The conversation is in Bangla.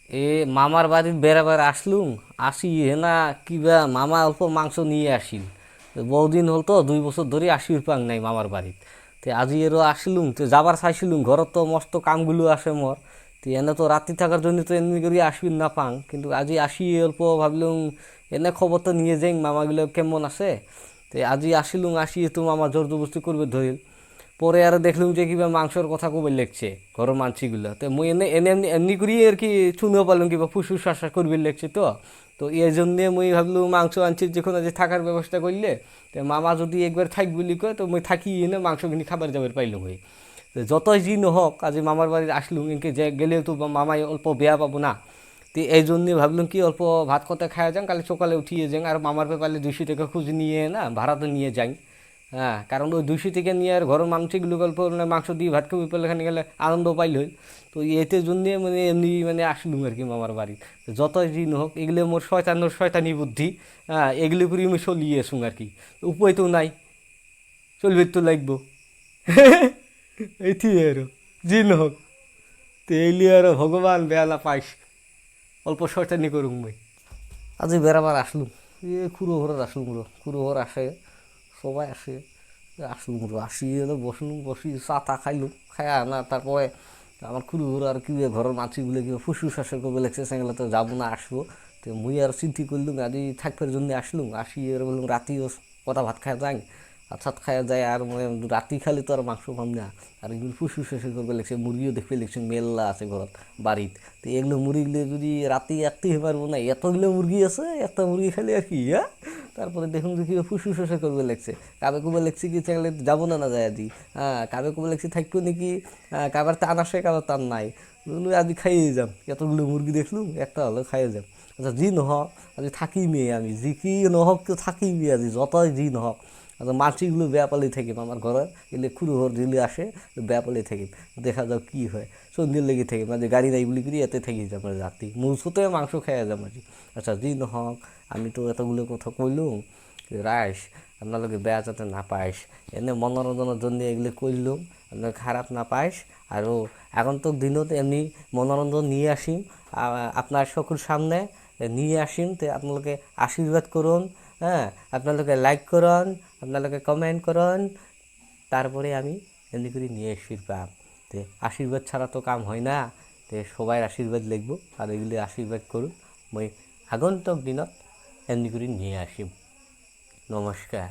এ মামার বাড়ির বেড়াবার আসলুম, আসি হেনা কিবা মামা অল্প মাংস নিয়ে আসিল। তো বহুদিন হল তো 2 বছর ধরে আসির পাং নাই মামার বাড়িত। তে আজি এরও আসলুম, তো যাবার চাইছিলুম, ঘরত তো মস্ত কামগুলো আছে মোর। তো এনে তো রাত্রি থাকার জন্য তো এমনি করে আসবিন না পাং, কিন্তু আজি আসি অল্প ভাবলুম এনে খবর তো নিয়ে যাই মামাগুলো কেমন আছে। তো আজি আসিলুম, আসি তো মামা জোর জবরদস্তি করবে ধরিল। পরে আর দেখলুম যে কিবা মাংসর কথা কবে লেগছে ঘরের মানসিগুলো, তো মুই এনে এনে এমনি এমনি করি আর কি শুনেও পারলাম কিবা ফুসফুস শাসা করবে লেগছে। তো তো এই জন্যে মুই ভাবলুম মাংস আনছি যখন যে থাকার ব্যবস্থা করলে, তো মামা যদি একবার থাক বলি কয় তো মুই থাকি এনে মাংস কিনি খাবার যাবার পাইলাম হই। তো যতই যি নহক আজি মামার বাড়ির আসলুম, ইনকে যে গেলেও তো মামাই অল্প বেয়া পাবো না। তো এই জন্যে ভাবলাম কি অল্প ভাত কথা খাওয়া যান, কালে সকালে উঠিয়ে যান, আর মামার পেপারে 200 টাকা খুঁজে নিয়ে না ভাড়া তো নিয়ে যাই। হ্যাঁ, কারণ ওই 200 টাকা নিয়ে আর ঘরের মানসিকগুলো গল্প মানে মাংস দিয়ে ভাত খাবি পেলে খানে গেলে আনন্দ পাইল হইল। তো এতে জন্যে মানে এমনি মানে আসলুম আর কি মামার বাড়ি। যতই দিন হোক এগুলো মোর শয়তানি বুদ্ধি। হ্যাঁ, এগুলো করি আমি চলিয়ে আসুন আর কি। উপায় তো নাই, চলবে তো লাগবো। এইটি আর জি নহক, তো এইলি আর ভগবান বেলা পাইস, অল্প শয়তানি করুন মই। আজি বেড়াবার আসলুম, খুড়ো ঘরের আসলুম, খুড়ো ঘর আসে, সবাই আসে। আসলুম, আসি এলো বসলুম, বসি চা টা খাইলুম, খাই না তারপরে আমার খুড়ুর আর কি ঘরের মাছিগুলো কি ফুসফুস শাসা করবে লাগছে, সেগুলো তো যাবো না আসবো। তো মুই আর চিন্তি করলুম আজ থাকবার জন্য আসলুম, আসি আর বললাম রাতিও কটা ভাত খাওয়া যাই, ভাত সাত খাওয়া যায়, আর মানে রাতি খালি তো আর মাংস পাম না। আর এগুলো ফুসফুস শাসা করবে লাগছে, মুরগিও দেখবে লাগছে মেলা আছে ঘরত বাড়িত। তো এগুলো মুরগিগুলো যদি রাতি একটি পারবো না, এতগুলো মুরগি আছে, একটা মুরগি খালি আর কি, হ্যাঁ। তারপরে দেখুন যে কি ফুসফুস করবে লাগছে, কাবে কুবে লেগছি কি চাইলে যাবো না না যায় দি। হ্যাঁ, কাবে কুবে লেগছি থাকবো নাকি, কাবার টান আসে কাবার টান নাই। বললো আজ খাইয়ে যাম, এতগুলো মুরগি দেখলুম একটা হলো খাইয়ে যাম। আচ্ছা জি নহক, আজ থাকি মেয়ে আমি, জি কি নহক কেউ থাকি মেয়ে আজি যতই জি নহক। আচ্ছা মাছিগুলো ব্যাপালি থাকিম আমার ঘরে, এলে খুঁড়ো ঘর দিলে আসে, ব্যাপালি থাকিম, দেখা যাও কি হয়। সন্ধ্যের লেগে থাকি মানে গাড়ি নাই বলি করি এতে থাকি যাম রাত্রি, মুসুতে মাংস খাইয়া যাম আজি। আচ্ছা জি নহক, আমি তো এতগুলো কথা কইলুম, রাইস আপনালোকে বেয়া যাতে না পাইস, এনে মনোরঞ্জনের জন্য এগুলো করলুম, আপনার খারাপ না পাইস। আৰু আগন্তুক দিনত এমনি মনোরঞ্জন নিয়ে আসিম, আপনার সকল সামনে নিয়ে আসিম। তো আপনালোকে আশীর্বাদ করুন, হ্যাঁ, আপনালোকে লাইক করুন, আপনালোকে কমেন্ট করুন, তারপরে আমি এমনি করে নিয়ে আসিরপাম। তো আশীর্বাদ ছাড়া তো কাম হয় না। তো সবাই আশীর্বাদ লিখব, আর এগুলি আশীর্বাদ করুন, মই আগন্তুক দিনত এমনি করে নিয়ে আসিম। নমস্কার।